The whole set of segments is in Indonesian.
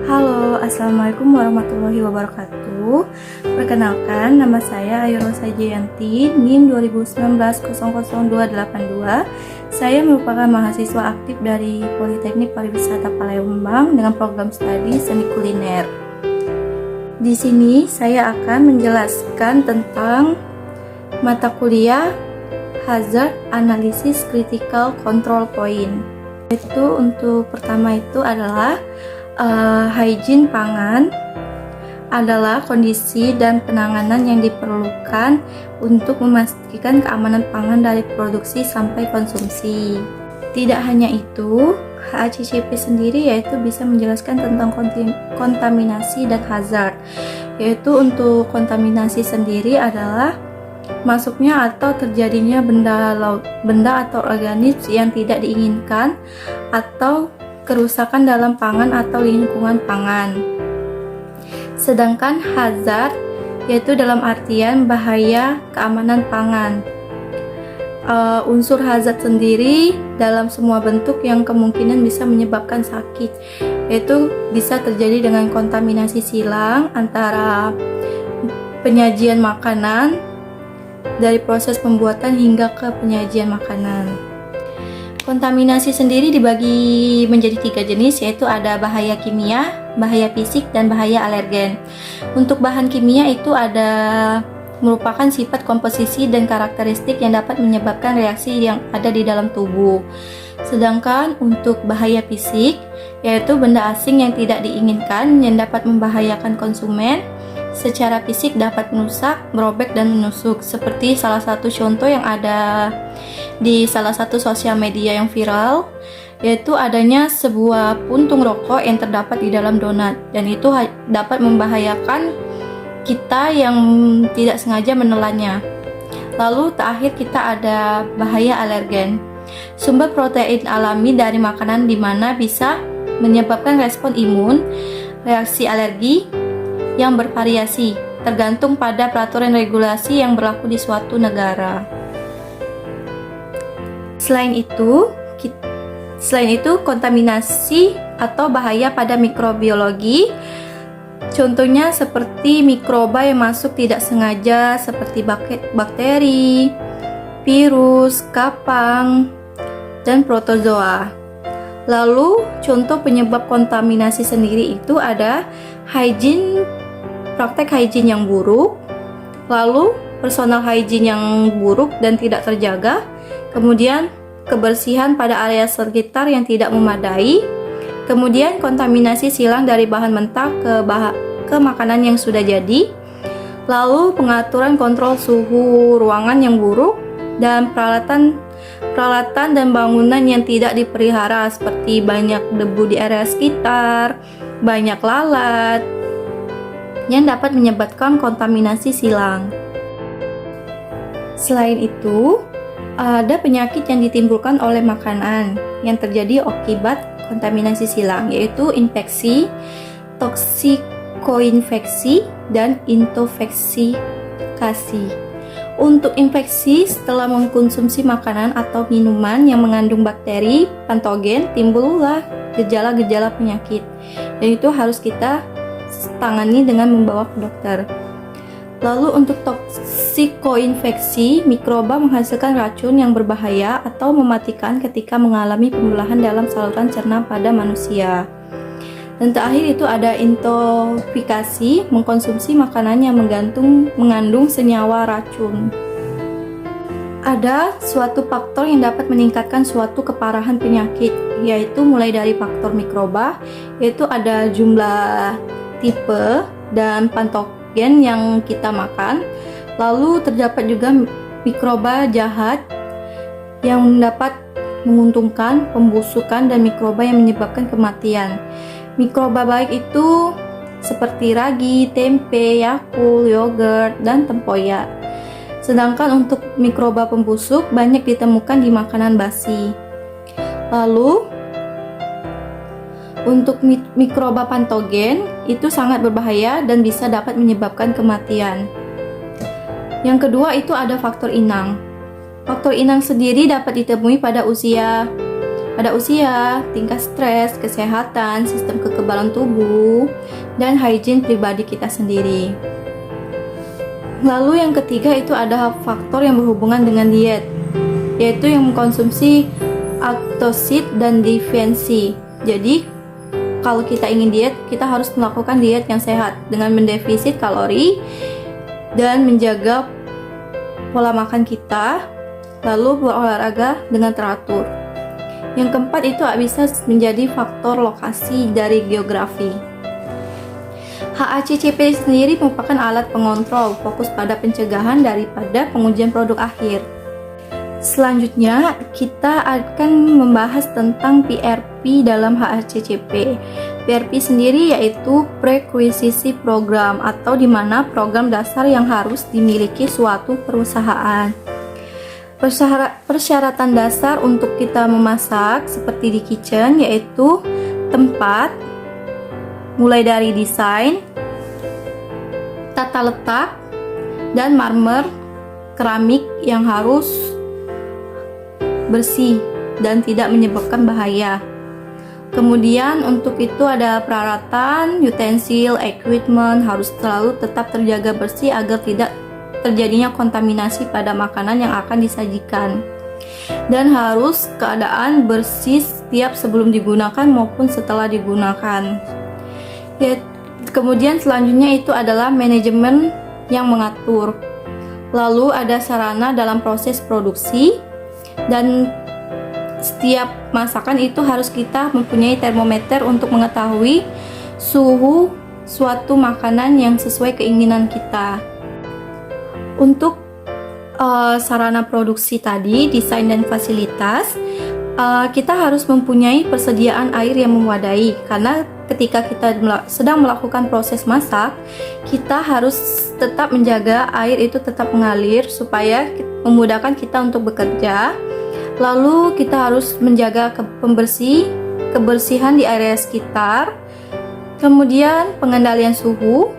Halo, Assalamualaikum warahmatullahi wabarakatuh. Perkenalkan, nama saya Ayu Rosa Jayanti, NIM 2019000282. Saya merupakan mahasiswa aktif dari Politeknik Pariwisata Palembang dengan program studi seni kuliner. Di sini saya akan menjelaskan tentang mata kuliah Hazard Analysis Critical Control Point. Itu untuk pertama itu adalah hygiene pangan adalah kondisi dan penanganan yang diperlukan untuk memastikan keamanan pangan dari produksi sampai konsumsi. Tidak hanya itu, HACCP sendiri yaitu bisa menjelaskan tentang kontaminasi dan hazard. Yaitu untuk kontaminasi sendiri adalah masuknya atau terjadinya benda atau organisme yang tidak diinginkan atau kerusakan dalam pangan atau lingkungan pangan. Sedangkan hazard yaitu dalam artian bahaya keamanan pangan. Unsur hazard sendiri dalam semua bentuk yang kemungkinan bisa menyebabkan sakit, yaitu bisa terjadi dengan kontaminasi silang antara penyajian makanan dari proses pembuatan hingga ke penyajian makanan. Kontaminasi sendiri dibagi menjadi 3 jenis, yaitu ada bahaya kimia, bahaya fisik, dan bahaya alergen. Untuk bahan kimia itu merupakan sifat komposisi dan karakteristik yang dapat menyebabkan reaksi yang ada di dalam tubuh. Sedangkan untuk bahaya fisik, yaitu benda asing yang tidak diinginkan yang dapat membahayakan konsumen secara fisik, dapat merusak, merobek, dan menusuk. Seperti salah satu contoh yang ada di salah satu sosial media yang viral, yaitu adanya sebuah puntung rokok yang terdapat di dalam donat, dan itu dapat membahayakan kita yang tidak sengaja menelannya. Lalu terakhir kita ada bahaya alergen, sumber protein alami dari makanan di mana bisa menyebabkan respon imun, reaksi alergi yang bervariasi tergantung pada peraturan regulasi yang berlaku di suatu negara. Selain itu, kontaminasi atau bahaya pada mikrobiologi, contohnya seperti mikroba yang masuk tidak sengaja seperti bakteri, virus, kapang, dan protozoa. Lalu contoh penyebab kontaminasi sendiri itu ada praktek hygiene yang buruk, lalu personal hygiene yang buruk dan tidak terjaga, kemudian kebersihan pada area sekitar yang tidak memadai, kemudian kontaminasi silang dari bahan mentah ke makanan yang sudah jadi, lalu pengaturan kontrol suhu ruangan yang buruk, dan peralatan dan bangunan yang tidak dipelihara seperti banyak debu di area sekitar, banyak lalat yang dapat menyebabkan kontaminasi silang. Selain itu, ada penyakit yang ditimbulkan oleh makanan yang terjadi akibat kontaminasi silang, yaitu infeksi, toksikoinfeksi, dan intofikasi. Untuk infeksi, setelah mengkonsumsi makanan atau minuman yang mengandung bakteri patogen, timbullah gejala-gejala penyakit, dan itu harus kita tangani dengan membawa ke dokter. Lalu untuk toksikoinfeksi, mikroba menghasilkan racun yang berbahaya atau mematikan ketika mengalami pembelahan dalam saluran cerna pada manusia. Dan terakhir itu ada intofikasi, mengkonsumsi makanan yang mengandung senyawa racun. Ada suatu faktor yang dapat meningkatkan suatu keparahan penyakit, yaitu mulai dari faktor mikroba, yaitu ada jumlah tipe dan patogen yang kita makan. Lalu terdapat juga mikroba jahat yang dapat menguntungkan, pembusukan, dan mikroba yang menyebabkan kematian. Mikroba baik itu seperti ragi, tempe, yakul, yogurt, dan tempoyak. Sedangkan untuk mikroba pembusuk banyak ditemukan di makanan basi. Lalu untuk mikroba patogen itu sangat berbahaya dan bisa dapat menyebabkan kematian. Yang kedua itu ada faktor inang. Faktor inang sendiri dapat ditemui pada usia pada usia, tingkat stres, kesehatan, sistem kekebalan tubuh, dan hygiene pribadi kita sendiri. Lalu yang ketiga itu ada faktor yang berhubungan dengan diet, yaitu yang mengkonsumsi aktosit dan defensi. Jadi kalau kita ingin diet, kita harus melakukan diet yang sehat dengan mendefisit kalori dan menjaga pola makan kita, lalu berolahraga dengan teratur. Yang keempat itu bisa menjadi faktor lokasi dari geografi. HACCP sendiri merupakan alat pengontrol, fokus pada pencegahan daripada pengujian produk akhir. Selanjutnya, kita akan membahas tentang PRP dalam HACCP. PRP sendiri yaitu Prerequisite Program, atau di mana program dasar yang harus dimiliki suatu perusahaan. Persyaratan dasar untuk kita memasak seperti di kitchen yaitu tempat, mulai dari desain, tata letak, dan marmer keramik yang harus bersih dan tidak menyebabkan bahaya. Kemudian untuk itu ada peralatan, utensil, equipment harus selalu tetap terjaga bersih agar tidak terjadinya kontaminasi pada makanan yang akan disajikan, dan harus keadaan bersih setiap sebelum digunakan maupun setelah digunakan. Kemudian selanjutnya itu adalah manajemen yang mengatur. Lalu ada sarana dalam proses produksi, dan setiap masakan itu harus kita mempunyai termometer untuk mengetahui suhu suatu makanan yang sesuai keinginan kita. Untuk sarana produksi tadi, desain dan fasilitas, kita harus mempunyai persediaan air yang memadai, karena ketika kita sedang melakukan proses masak, kita harus tetap menjaga air itu tetap mengalir supaya memudahkan kita untuk bekerja. Lalu kita harus menjaga kebersihan di area sekitar, kemudian pengendalian suhu,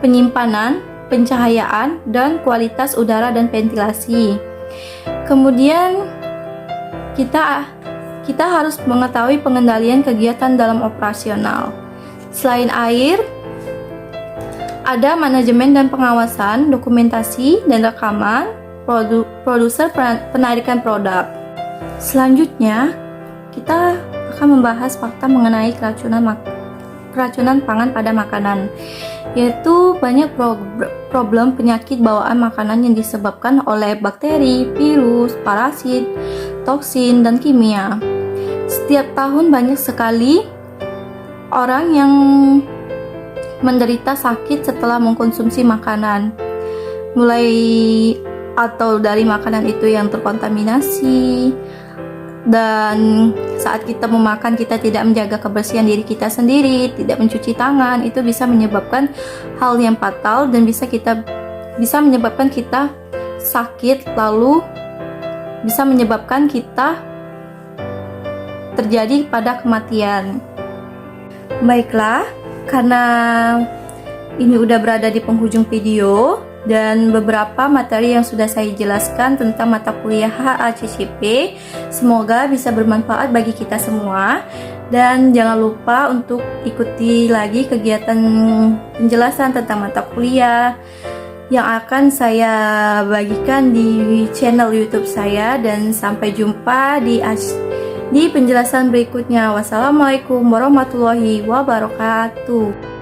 penyimpanan, pencahayaan, dan kualitas udara dan ventilasi. Kemudian kita harus mengetahui pengendalian kegiatan dalam operasional. Selain air, ada manajemen dan pengawasan, dokumentasi dan rekaman, produser penarikan produk. Selanjutnya, kita akan membahas fakta mengenai keracunan pangan pada makanan, yaitu banyak problem penyakit bawaan makanan yang disebabkan oleh bakteri, virus, parasit, toksin, dan kimia. Setiap tahun banyak sekali orang yang menderita sakit setelah mengkonsumsi makanan, mulai atau dari makanan itu yang terkontaminasi, dan saat kita memakan kita tidak menjaga kebersihan diri kita sendiri, tidak mencuci tangan, itu bisa menyebabkan hal yang fatal dan bisa menyebabkan kita sakit, lalu bisa menyebabkan kita terjadi pada kematian. Baiklah, karena ini udah berada di penghujung video dan beberapa materi yang sudah saya jelaskan tentang mata kuliah HACCP, semoga bisa bermanfaat bagi kita semua. Dan jangan lupa untuk ikuti lagi kegiatan penjelasan tentang mata kuliah yang akan saya bagikan di channel YouTube saya, dan sampai jumpa di penjelasan berikutnya. Wassalamualaikum warahmatullahi wabarakatuh.